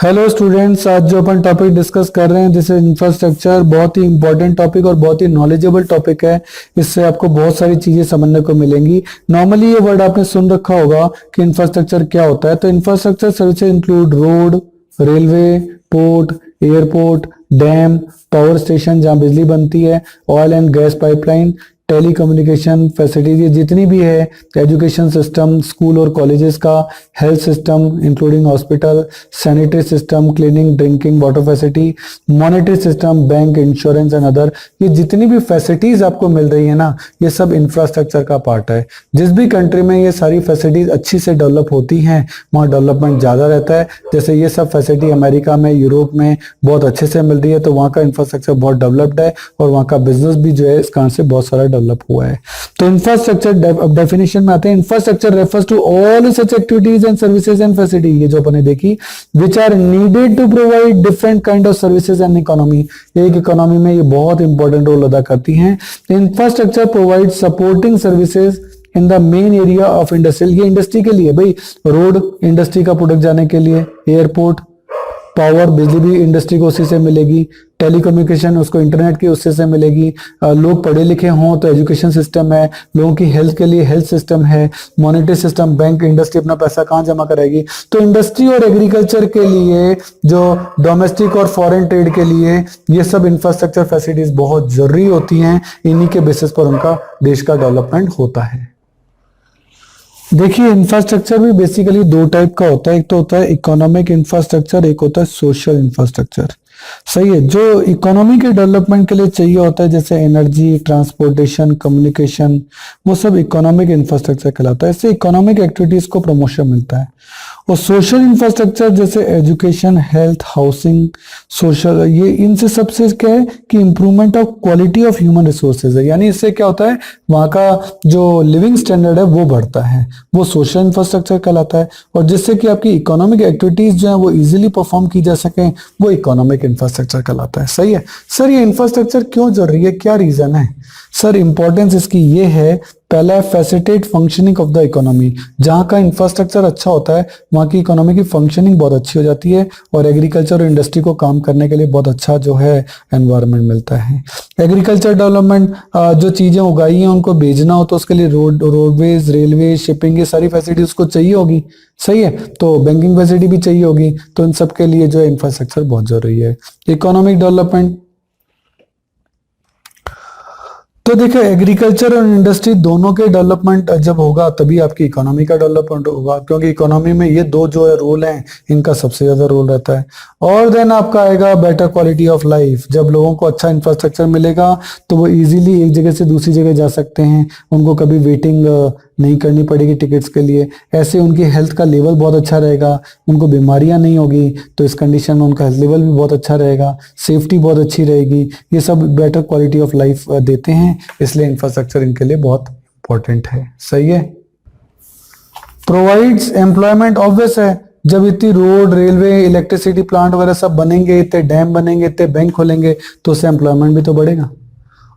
Hello students, आज जो अपन topic discuss कर रहे हैं दिस इज इंफ्रास्ट्रक्चर। बहुत ही इंपॉर्टेंट टॉपिक और बहुत ही नॉलेजेबल टॉपिक है। इससे आपको बहुत सारी चीजें समझने को मिलेंगी। नॉर्मली ये वर्ड आपने सुन रखा होगा कि इंफ्रास्ट्रक्चर क्या होता है। तो infrastructure services include road, railway, port, airport, dam, power station जहां बिजली बनती है, oil and gas pipeline, telecommunication facilities, ये जितनी भी है, एजुकेशन सिस्टम, स्कूल और कॉलेजेस का, health system including hospital, sanitary system, cleaning, drinking water facility, monetary system, bank, insurance and other, ये जितनी भी फैसिलिटीज आपको मिल रही है ना, ये सब इंफ्रास्ट्रक्चर का पार्ट है। जिस भी कंट्री में ये सारी फैसिलिटीज अच्छी से डेवलप होती हैं, वहाँ डेवलपमेंट ज्यादा रहता है। जैसे ये सब फैसिलिटी अमेरिका में, यूरोप में बहुत अच्छे से मिल रही है, तो वहाँ का इंफ्रास्ट्रक्चर बहुत डेवलप्ड है और वहाँ का बिजनेस भी जो है इस कारण से बहुत सारा डेवलप हुआ है। तो इंफ्रास्ट्रक्चर डेफिनेशन में आते हैं। Infrastructure refers to all such activities and services and facility, ये जो अपन ने देखी, which are needed to provide different kind of services and economy. एक इकोनॉमी में ये बहुत इंपॉर्टेंट रोल अदा करती हैं। Infrastructure provide supporting services in the main area of industrial, ये इंडस्ट्री के लिए भाई, रोड इंडस्ट्री का प्रोडक्ट जाने के लिए, एयरपोर्ट, पावर बिजली भी इंडस्ट्री को उसी से मिलेगी, टेलीकम्युनिकेशन उसको इंटरनेट की उससे से मिलेगी, लोग पढ़े लिखे हों तो एजुकेशन सिस्टम है, लोगों की हेल्थ के लिए हेल्थ सिस्टम है, मॉनेटरी सिस्टम, बैंक, इंडस्ट्री अपना पैसा कहाँ जमा कराएगी। तो इंडस्ट्री और एग्रीकल्चर के लिए, जो डोमेस्टिक और फॉरेन ट्रेड के लिए, ये सब इंफ्रास्ट्रक्चर फैसिलिटीज बहुत जरूरी होती हैं। इन्हीं के बेसिस पर उनका देश का डेवलपमेंट होता है। देखिए, इंफ्रास्ट्रक्चर भी बेसिकली दो टाइप का होता है। एक तो होता है इकोनॉमिक इंफ्रास्ट्रक्चर, एक होता है सोशल इंफ्रास्ट्रक्चर। सही है। जो इकोनॉमी के डेवलपमेंट के लिए चाहिए होता है, जैसे एनर्जी, ट्रांसपोर्टेशन, कम्युनिकेशन, वो सब इकोनॉमिक इंफ्रास्ट्रक्चर कहलाता है। इससे इकोनॉमिक एक्टिविटीज को प्रमोशन मिलता है। और सोशल इंफ्रास्ट्रक्चर जैसे एजुकेशन, हेल्थ, हाउसिंग, सोशल, ये इनसे सबसे क्या है कि improvement of quality of human resources है। यानी इससे क्या होता है, वहां का जो लिविंग स्टैंडर्ड है वो बढ़ता है, वो सोशल इंफ्रास्ट्रक्चर कहलाता है। और जिससे कि आपकी इकोनॉमिक एक्टिविटीज जो है वो इजीली परफॉर्म की जा सके, वो इकोनॉमिक इंफ्रास्ट्रक्चर कहलाता है। सही है सर। ये इंफ्रास्ट्रक्चर क्यों जरूरी है, क्या रीजन है सर? इंपॉर्टेंस इसकी ये है, पहला है facilitate functioning of the economy. जहां का इंफ्रास्ट्रक्चर अच्छा होता है, वहां की इकोनॉमी की फंक्शनिंग बहुत अच्छी हो जाती है और एग्रीकल्चर और इंडस्ट्री को काम करने के लिए बहुत अच्छा जो है एनवायरनमेंट मिलता है। एग्रीकल्चर डेवलपमेंट, जो चीजें उगाई हैं उनको बेचना हो तो उसके लिए रोडवेज, रेलवे, शिपिंग, ये सारी फैसिलिटी उसको चाहिए होगी। सही है। तो बैंकिंग फैसिलिटी भी चाहिए होगी। तो इन सब के लिए जो है इंफ्रास्ट्रक्चर बहुत जरूरी है। इकोनॉमिक डेवलपमेंट, तो देखिए एग्रीकल्चर और इंडस्ट्री दोनों के डेवलपमेंट जब होगा तभी आपकी इकोनॉमी का डेवलपमेंट होगा, क्योंकि इकोनॉमी में ये दो जो है रोल हैं, इनका सबसे ज्यादा रोल रहता है। और देन आपका आएगा बेटर क्वालिटी ऑफ लाइफ। जब लोगों को अच्छा इंफ्रास्ट्रक्चर मिलेगा तो वो इजीली एक जगह से दूसरी जगह जा सकते हैं, उनको कभी वेटिंग नहीं करनी पड़ेगी टिकट्स के लिए। ऐसे उनकी हेल्थ का लेवल बहुत अच्छा रहेगा, उनको बीमारियां नहीं होगी, तो इस कंडीशन में उनका हेल्थ लेवल भी बहुत अच्छा रहेगा, सेफ्टी बहुत अच्छी रहेगी। ये सब बेटर क्वालिटी ऑफ लाइफ देते हैं, इसलिए इंफ्रास्ट्रक्चर इनके लिए बहुत इंपॉर्टेंट है। सही है। प्रोवाइड्स एम्प्लॉयमेंट, ऑब्वियस है, जब इतनी रोड, रेलवे, इलेक्ट्रिसिटी प्लांट वगैरह सब बनेंगे, इतने डैम बनेंगे, इतने बैंक खोलेंगे, तो उससे एम्प्लॉयमेंट भी तो बढ़ेगा।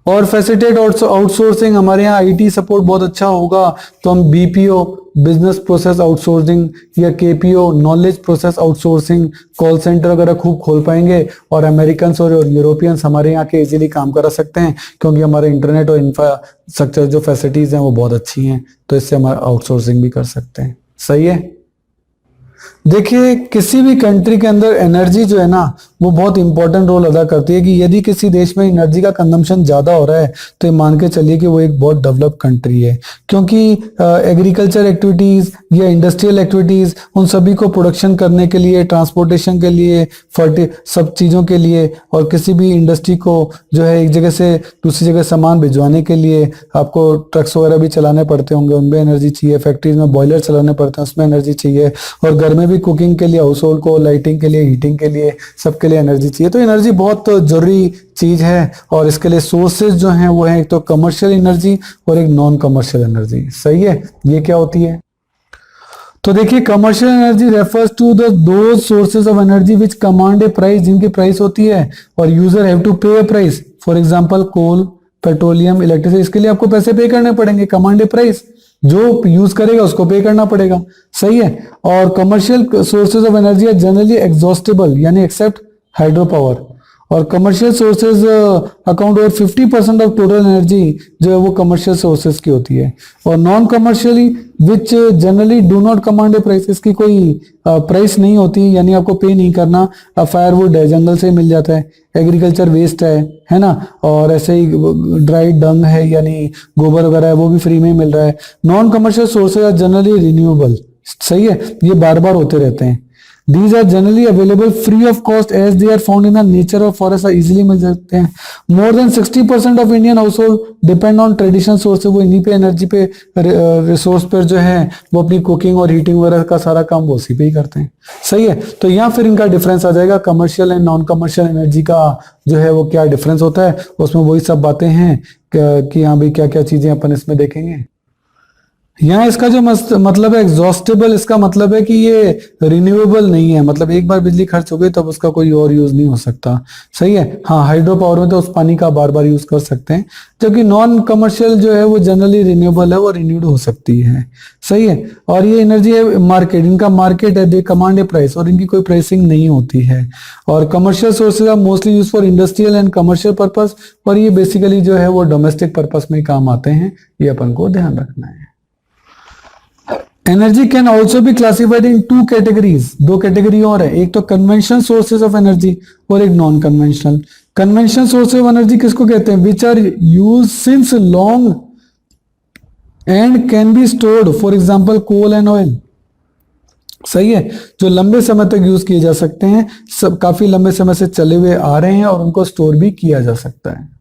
और फैसिलिटेट आउटसोर्सिंग, हमारे यहाँ आईटी सपोर्ट बहुत अच्छा होगा तो हम बीपीओ, बिजनेस प्रोसेस आउटसोर्सिंग, या KPO, knowledge process outsourcing, call centre वगैरह खूब खोल पाएंगे। और अमेरिकन और यूरोपियंस हमारे यहाँ के इजीली काम करा सकते हैं, क्योंकि हमारे इंटरनेट और इंफ्रास्ट्रक्चर जो फैसिलिटीज हैं वो बहुत अच्छी हैं, तो इससे हम आउटसोर्सिंग भी कर सकते हैं। सही है। देखिए, किसी भी कंट्री के अंदर एनर्जी जो है ना वो बहुत इंपॉर्टेंट रोल अदा करती है। कि यदि किसी देश में एनर्जी का कंजम्पशन ज्यादा हो रहा है तो ये मान के चलिए कि वो एक बहुत डेवलप्ड कंट्री है, क्योंकि एग्रीकल्चर एक्टिविटीज या इंडस्ट्रियल एक्टिविटीज, उन सभी को प्रोडक्शन करने के लिए, ट्रांसपोर्टेशन के लिए, सब चीजों के लिए, और किसी भी इंडस्ट्री को जो है एक जगह से दूसरी जगह सामान भिजवाने के लिए आपको ट्रक्स वगैरह भी चलाने पड़ते होंगे, उनमें एनर्जी चाहिए। फैक्ट्रीज में बॉयलर चलाने पड़ते हैं, उसमें एनर्जी चाहिए। और घर में भी कुकिंग के लिए, हाउस होल्ड को लाइटिंग के लिए, हीटिंग के लिए, सबके लिए एनर्जी चाहिए। तो एनर्जी बहुत जरूरी चीज है। और इसके लिए सोर्सेज जो हैं वो है एक तो कमर्शियल एनर्जी और एक नॉन कमर्शियल एनर्जी। सही है। ये क्या होती है? तो देखिए, commercial energy refers to those sources of energy which command a price, जिनकी प्राइस होती है और user have to pay a price. For example coal, petroleum, electricity, इसके लिए आपको पैसे पे करने पड़ेंगे, कमांड ए प्राइस। जो यूज करेगा उसको पे करना पड़ेगा, सही है। और commercial sources of energy are generally exhaustible, यानी एक्सेप्ट हाइड्रो पावर। और commercial sources account over 50% of total energy जो है वो कमर्शियल सोर्सेज की होती है। और non commercially which generally do not command a price, इसकी कोई प्राइस नहीं होती, यानी आपको पे नहीं करना। फायरवुड है, जंगल से मिल जाता है, एग्रीकल्चर वेस्ट है ना, और ऐसे ही ड्राई डंग है यानी गोबर वगैरह है, वो भी फ्री में मिल रहा है। Non commercial sources are generally renewable, सही है, ये बार बार होते रहते हैं। These are generally available free of cost as they are found in the nature of forest, easily मिल सकते हैं। More than 60% of Indian household depend on traditional sources, वो इन्हीं पे एनर्जी पे रिसोर्स पर जो है वो अपनी कुकिंग और हीटिंग वगैरह का सारा काम वो उसी पे ही करते हैं, सही है। तो यहाँ फिर इनका डिफरेंस आ जाएगा, commercial and non commercial energy का जो है वो क्या डिफरेंस होता है, उसमें वही सब बातें हैं कि हाँ भाई क्या क्या चीजें अपन इसमें देखेंगे। यहाँ इसका जो मतलब है एग्जॉस्टेबल, इसका मतलब है कि ये रिन्यूएबल नहीं है, मतलब एक बार बिजली खर्च हो गई तब उसका कोई और यूज नहीं हो सकता, सही है। हाँ, हाइड्रो पावर में तो उस पानी का बार बार यूज कर सकते हैं, जबकि नॉन कमर्शियल जो है वो जनरली रिन्यूएबल है, वो रिन्यूड हो सकती है, सही है। और ये एनर्जी है मार्केट, इनका मार्केट है, दे कमांड ए प्राइस, और इनकी कोई प्राइसिंग नहीं होती है। और commercial sources are mostly use for industrial and commercial purpose, और ये बेसिकली जो है वो डोमेस्टिक पर्पस में काम आते हैं, ये अपन को ध्यान रखना है। Energy can also be classified in two categories, दो कैटेगरी और है, एक तो कन्वेंशनल सोर्सेज ऑफ एनर्जी और एक non conventional. Conventional sources of energy किसको कहते हैं? Which are use since long and can be stored, for example coal and oil, सही है, जो लंबे समय तक यूज किए जा सकते हैं, सब काफी लंबे समय से चले हुए आ रहे हैं और उनको स्टोर भी किया जा सकता है।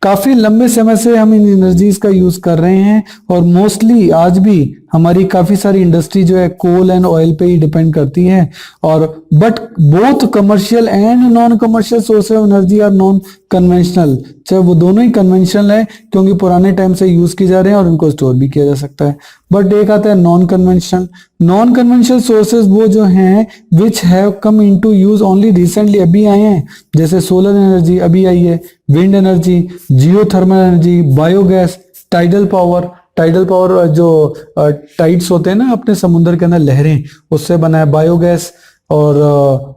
काफी लंबे समय से हम इन एनर्जीज का यूज कर रहे हैं, और मोस्टली आज भी हमारी काफी सारी इंडस्ट्री जो है कोल एंड ऑयल पे ही डिपेंड करती है। और but both commercial and non commercial source of energy are non conventional, चाहे वो दोनों ही कन्वेंशनल है क्योंकि पुराने टाइम से यूज किए जा रहे हैं और उनको स्टोर भी किया जा सकता है। बट एक आता है non conventional. Non conventional sources वो जो हैं which have come into use only recently, अभी आए हैं, जैसे सोलर एनर्जी अभी आई है, wind energy, geothermal energy, biogas, tidal power. Tidal power जो टाइड्स होते हैं ना अपने समुद्र के अंदर, लहरें, उससे बना है बायोगैस। और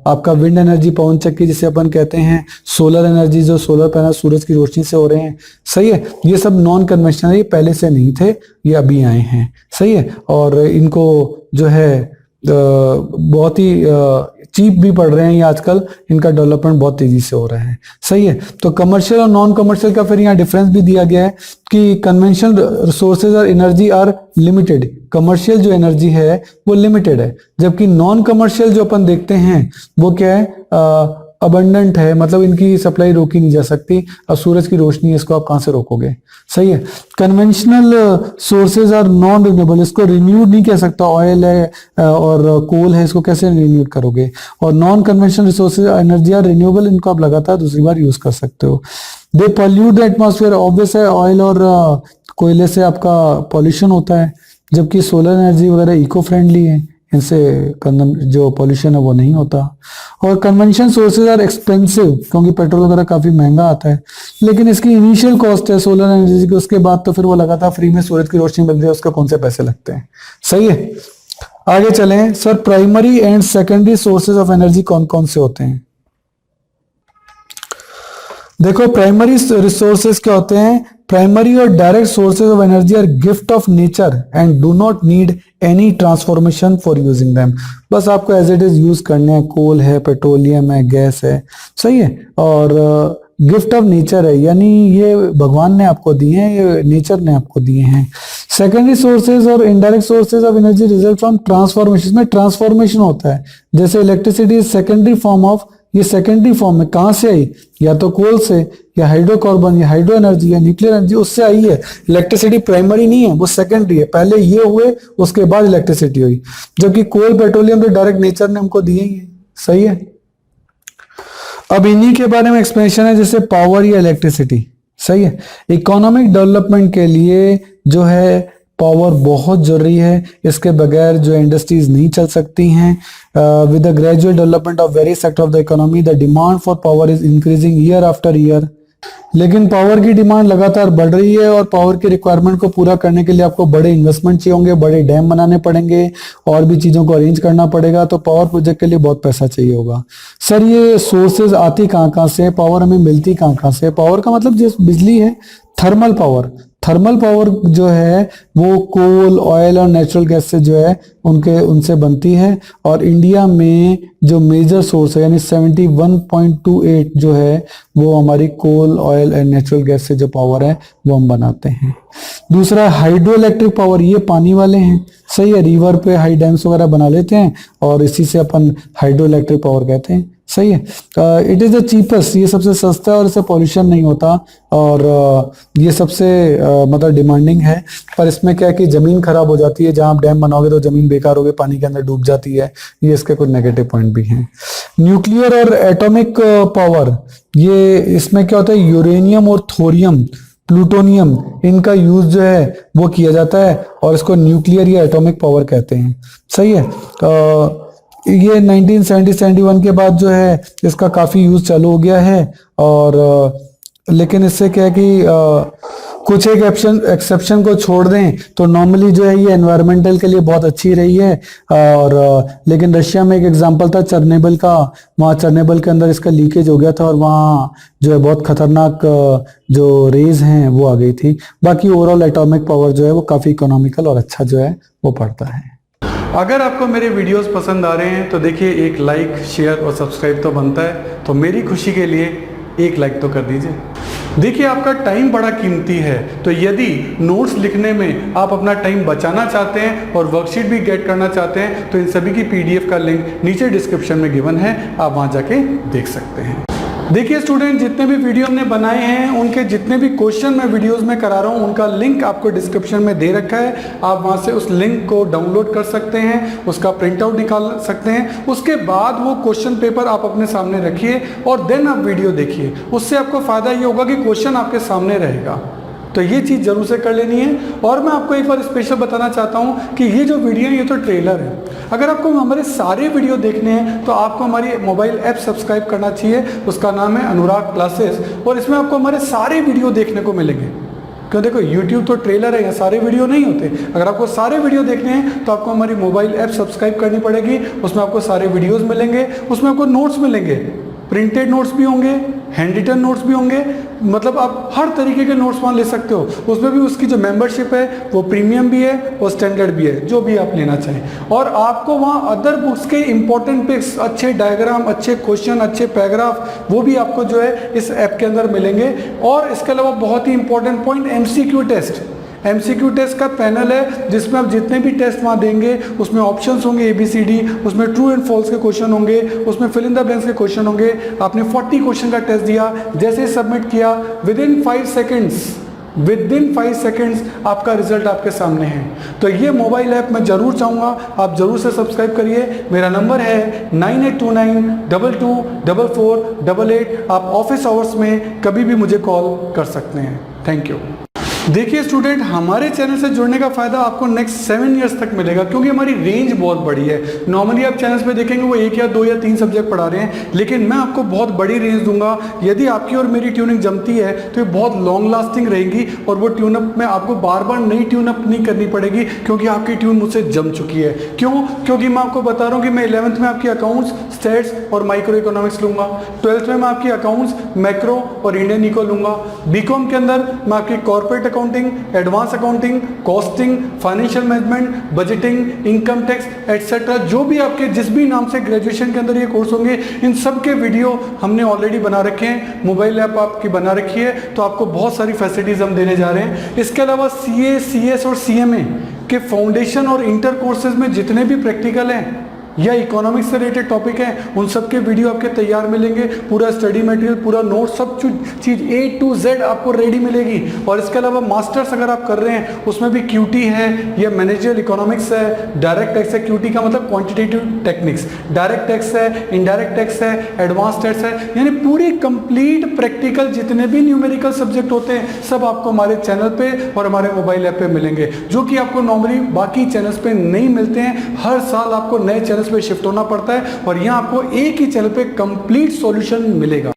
आपका विंड एनर्जी, पवन चक्की जिसे अपन कहते हैं, सोलर एनर्जी जो सोलर पैनल सूरज की रोशनी से हो रहे हैं, सही है। ये सब नॉन कन्वेंशनल, ये पहले से नहीं थे, ये अभी आए हैं, सही है। और इनको जो है बहुत ही चीप भी पड़ रहे हैं ये आजकल, इनका डेवलपमेंट बहुत तेजी से हो रहा है, सही है। तो कमर्शियल और नॉन कमर्शियल का फिर यहाँ डिफरेंस भी दिया गया है कि कन्वेंशनल रिसोर्सेज और एनर्जी आर लिमिटेड, कमर्शियल जो एनर्जी है वो लिमिटेड है, जबकि नॉन कमर्शियल जो अपन देखते हैं वो क्या है, अबंडेंट है, मतलब इनकी सप्लाई रोकी नहीं जा सकती। अब सूरज की रोशनी है, इसको आप कहां से रोकोगे, सही है। Conventional sources are non renewable, इसको रिन्यूड नहीं कह सकता, ऑयल है और कोल है, इसको कैसे रिन्यूड करोगे। और non conventional resources energy are renewable, इनको आप लगातार दूसरी बार यूज कर सकते हो। They pollute the atmosphere, obvious है, ऑयल और कोयले से आपका पॉल्यूशन होता है, जबकि सोलर एनर्जी वगैरह इको फ्रेंडली है, इनसे जो पॉल्यूशन है वो नहीं होता। और कन्वेंशन सोर्सेज आर एक्सपेंसिव, क्योंकि पेट्रोल वगैरह काफी महंगा आता है, लेकिन इसकी इनिशियल कॉस्ट है सोलर एनर्जी की, उसके बाद तो फिर वो लगातार फ्री में सूरज की रोशनी मिलती है, उसका कौन से पैसे लगते हैं, सही है। आगे चलें sir, primary and secondary sources of energy कौन कौन से होते हैं? देखो प्राइमरी रिसोर्सेज क्या होते हैं? प्राइमरी और direct sources of energy are gift of nature and do not need any transformation for using them, बस आपको एज इट इज यूज करने हैं। कोल है, पेट्रोलियम है, गैस है, सही है। और गिफ्ट ऑफ नेचर है, यानी ये भगवान ने आपको दिए हैं, ये नेचर ने आपको दिए हैं। सेकेंडरी सोर्सेज और indirect sources of energy result from transformation, में ट्रांसफॉर्मेशन होता है, जैसे इलेक्ट्रिसिटी सेकेंडरी फॉर्म ऑफ, ये सेकेंडरी फॉर्म में कहां से आई? या तो कोल से, या हाइड्रोकार्बन, या हाइड्रो एनर्जी, या न्यूक्लियर एनर्जी, उससे आई है। इलेक्ट्रिसिटी प्राइमरी नहीं है, वो सेकेंडरी है, पहले ये हुए उसके बाद इलेक्ट्रिसिटी हुई, जबकि कोल पेट्रोलियम तो डायरेक्ट नेचर ने हमको दिए ही है, सही है। अब इन्हीं के बारे में एक्सप्लेनेशन है, जैसे पावर या इलेक्ट्रिसिटी, सही है। इकोनॉमिक डेवलपमेंट के लिए जो है पावर बहुत जरूरी है, इसके बगैर जो इंडस्ट्रीज नहीं चल सकती हैं। With the gradual development of various sector of the economy, the demand for power is increasing year after year, लेकिन पावर की डिमांड लगातार बढ़ रही है और पावर की रिक्वायरमेंट को पूरा करने के लिए आपको बड़े इन्वेस्टमेंट चाहिए होंगे, बड़े डैम बनाने पड़ेंगे और भी चीजों को अरेंज करना पड़ेगा। तो पावर प्रोजेक्ट के लिए बहुत पैसा चाहिए होगा। सर ये सोर्सेज आती कहाँ कहाँ से है, पावर हमें मिलती कहाँ कहाँ से है? पावर का मतलब जिस बिजली है थर्मल पावर। थर्मल पावर जो है वो कोल, ऑयल और नेचुरल गैस से जो है उनसे बनती है। और इंडिया में जो मेजर सोर्स है यानी 71.28 जो है वो हमारी कोल, ऑयल एंड नेचुरल गैस से जो पावर है वो हम बनाते हैं। दूसरा हाइड्रो इलेक्ट्रिक पावर, ये पानी वाले हैं, सही है। रिवर पे हाई डैम्स वगैरह बना लेते हैं और इसी से अपन हाइड्रो इलेक्ट्रिक पावर कहते हैं, सही है। इट इज द चीपेस्ट, ये सबसे सस्ता है और इससे पॉल्यूशन नहीं होता और ये सबसे मतलब डिमांडिंग है। पर इसमें क्या है कि जमीन खराब हो जाती है, जहां आप डैम बनाओगे तो जमीन बेकार होगी, पानी के अंदर डूब जाती है। ये इसके कुछ नेगेटिव पॉइंट भी हैं। न्यूक्लियर और एटॉमिक पावर, ये इसमें क्या होता है, यूरेनियम और थोरियम, प्लूटोनियम, इनका यूज जो है वो किया जाता है और इसको न्यूक्लियर या एटॉमिक पावर कहते हैं, सही है। ये 1970-71 के बाद जो है इसका काफी यूज चालू हो गया है और लेकिन इससे क्या है कि कुछ एक एक्सेप्शन को छोड़ दें तो नॉर्मली जो है ये एनवायरमेंटल के लिए बहुत अच्छी रही है। और लेकिन रशिया में एक एग्जांपल था चर्नेबल का, वहाँ चर्नेबल के अंदर इसका लीकेज हो गया था और वहाँ जो है बहुत खतरनाक जो रेज हैं वो आ गई थी। बाकी ओवरऑल एटॉमिक पावर जो है वो काफी इकोनॉमिकल और अच्छा जो है वो पड़ता है। अगर आपको मेरे वीडियोस पसंद आ रहे हैं तो देखिए एक लाइक, शेयर और सब्सक्राइब तो बनता है, तो मेरी खुशी के लिए एक लाइक तो कर दीजिए। देखिए आपका टाइम बड़ा कीमती है, तो यदि नोट्स लिखने में आप अपना टाइम बचाना चाहते हैं और वर्कशीट भी गेट करना चाहते हैं तो इन सभी की पीडीएफ का लिंक नीचे डिस्क्रिप्शन में गिवन है, आप वहाँ जाके देख सकते हैं। देखिए स्टूडेंट, जितने भी वीडियो हमने बनाए हैं उनके जितने भी क्वेश्चन मैं वीडियोस में करा रहा हूँ उनका लिंक आपको डिस्क्रिप्शन में दे रखा है। आप वहाँ से उस लिंक को डाउनलोड कर सकते हैं, उसका प्रिंट आउट निकाल सकते हैं। उसके बाद वो क्वेश्चन पेपर आप अपने सामने रखिए और देन आप वीडियो देखिए। उससे आपको फ़ायदा ये होगा कि क्वेश्चन आपके सामने रहेगा। तो ये चीज़ जरूर से कर लेनी है। और मैं आपको एक बार स्पेशल बताना चाहता हूँ कि ये जो वीडियो है ये तो ट्रेलर है। अगर आपको हमारे सारे वीडियो देखने हैं तो आपको हमारी मोबाइल ऐप सब्सक्राइब करना चाहिए, उसका नाम है अनुराग क्लासेस, और इसमें आपको हमारे सारे वीडियो देखने को मिलेंगे। क्यों, देखो यूट्यूब तो ट्रेलर है, यहाँ सारे वीडियो नहीं होते। अगर आपको सारे वीडियो देखने हैं तो आपको हमारी मोबाइल ऐप सब्सक्राइब करनी पड़ेगी, उसमें आपको सारे वीडियोस मिलेंगे, उसमें आपको नोट्स मिलेंगे, प्रिंटेड नोट्स भी होंगे, हैंड रिटन नोट्स भी होंगे, मतलब आप हर तरीके के नोट्स वहाँ ले सकते हो। उसमें भी उसकी जो मेंबरशिप है वो प्रीमियम भी है और स्टैंडर्ड भी है, जो भी आप लेना चाहें। और आपको वहाँ अदर बुक्स के इंपॉर्टेंट पिक्स, अच्छे डायग्राम, अच्छे क्वेश्चन, अच्छे पैराग्राफ, वो भी आपको जो है इस ऐप के अंदर मिलेंगे। और इसके अलावा बहुत ही important point, MCQ test. MCQ test का पैनल है जिसमें आप जितने भी टेस्ट वहाँ देंगे उसमें ऑप्शंस होंगे ABCD, उसमें ट्रू एंड फॉल्स के क्वेश्चन होंगे, उसमें फिल इन द ब्लैंक्स के क्वेश्चन होंगे। आपने 40 क्वेश्चन का टेस्ट दिया, जैसे ही सबमिट किया विदिन 5 सेकेंड्स आपका रिजल्ट आपके सामने है। तो ये मोबाइल ऐप मैं जरूर चाहूँगा आप जरूर से सब्सक्राइब करिए। मेरा नंबर है 9829224488। आप ऑफिस आवर्स में कभी भी मुझे कॉल कर सकते हैं। Thank you. देखिए स्टूडेंट, हमारे चैनल से जुड़ने का फायदा आपको नेक्स्ट 7 इयर्स तक मिलेगा, क्योंकि हमारी रेंज बहुत बड़ी है। नॉर्मली आप चैनल्स पे देखेंगे वो 1 या 2 या 3 सब्जेक्ट पढ़ा रहे हैं, लेकिन मैं आपको बहुत बड़ी रेंज दूंगा। यदि आपकी और मेरी ट्यूनिंग जमती है तो ये बहुत लॉन्ग लास्टिंग रहेगी और वो ट्यूनअप में आपको बार बार नई ट्यूनअप नहीं करनी पड़ेगी, क्योंकि आपकी ट्यून मुझसे जम चुकी है। क्यों? क्योंकि मैं आपको बता रहा हूँ कि मैं 11th में आपकी अकाउंट्स, स्टेट्स और माइक्रो इकोनॉमिक्स लूंगा। 12th में मैं आपकी अकाउंट्स, मैक्रो और इंडियन इको लूंगा। बीकॉम के अंदर मैं आपकी corporate accounting, advance accounting, costing, financial management, budgeting, income tax etcetera, जो भी आपके जिस भी नाम से ग्रेजुएशन के अंदर ये कोर्स होंगे, इन सब के वीडियो हमने ऑलरेडी बना रखे हैं। मोबाइल ऐप आपकी बना रखी है, तो आपको बहुत सारी फैसिलिटीज हम देने जा रहे हैं। इसके अलावा CA, CS और CMA के फाउंडेशन और इंटर कोर्सेज में जितने भी प्रैक्टिकल हैं या इकोनॉमिक्स से रिलेटेड टॉपिक हैं, उन सब के वीडियो आपके तैयार मिलेंगे। पूरा स्टडी मटेरियल, पूरा नोट, सब चीज़ A to Z आपको रेडी मिलेगी। और इसके अलावा मास्टर्स अगर आप कर रहे हैं उसमें भी QT है या मैनेजरियल इकोनॉमिक्स है, डायरेक्ट टैक्स है। QT का मतलब क्वांटिटेटिव टेक्निक्स, डायरेक्ट टैक्स है, इनडायरेक्ट टैक्स है, एडवांस टैक्स है, यानी पूरी कंप्लीट प्रैक्टिकल जितने भी न्यूमेरिकल सब्जेक्ट होते हैं सब आपको हमारे चैनल पे और हमारे मोबाइल ऐप पे मिलेंगे, जो कि आपको नॉर्मली बाकी चैनल्स पे नहीं मिलते हैं। हर साल आपको नए चैनल पे शिफ्ट होना पड़ता है और यहाँ आपको एक ही चैनल पे कंप्लीट सॉल्यूशन मिलेगा।